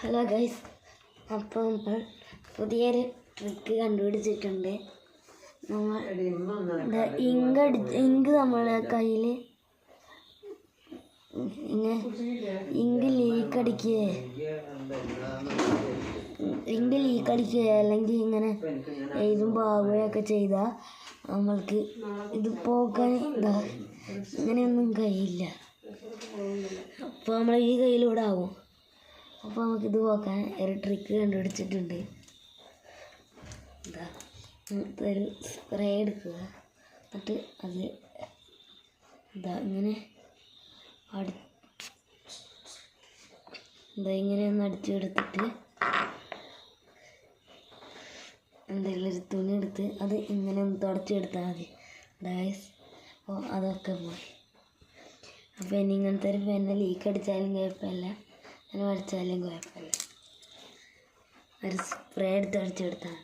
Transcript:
Hello guys, അപ്പോൾ നമ്മൾ പുതിയൊരു ട്രിക്ക് കണ്ടുപിടിച്ചിട്ടുണ്ട്. നമ്മൾ ഇങ്ക് നമ്മളെ കയ്യിൽ ഇങ്ങനെ ഇങ്ക് ലീക്ക് അടിക്കുക അല്ലെങ്കിൽ ഇങ്ങനെ എഴുതുമ്പോൾ ആവുകയൊക്കെ ചെയ്താൽ നമ്മൾക്ക് ഇത് പോക്കാൻ ഇങ്ങനെയൊന്നും കഴിയില്ല. അപ്പോൾ നമ്മൾ ഈ കയ്യിലൂടെ ആവും. അപ്പോൾ നമുക്കിത് പോക്കാൻ ഒരു ട്രിക്ക് കണ്ടുപിടിച്ചിട്ടുണ്ട്. ഒരു സ്പ്രേ എടുക്കുക, എന്നിട്ട് അത് ഇങ്ങനെ ഇങ്ങനെ ഒന്ന് അടിച്ചെടുത്തിട്ട് എന്തെങ്കിലും ഒരു തുണി എടുത്ത് അത് ഇങ്ങനെ ഒന്ന് തുടച്ചെടുത്താൽ മതി ഗൈസ്. അപ്പോൾ അതൊക്കെ പോയി. അപ്പോൾ ഇനി ഇങ്ങനത്തെ ഒരു പെന്ന് ലീക്ക് അടിച്ചാലും കുഴപ്പമില്ല, അങ്ങനെ വരച്ചാലും കുഴപ്പമില്ല. ഒരു സ്പ്രേ എടുത്ത് അടിച്ചെടുത്താൽ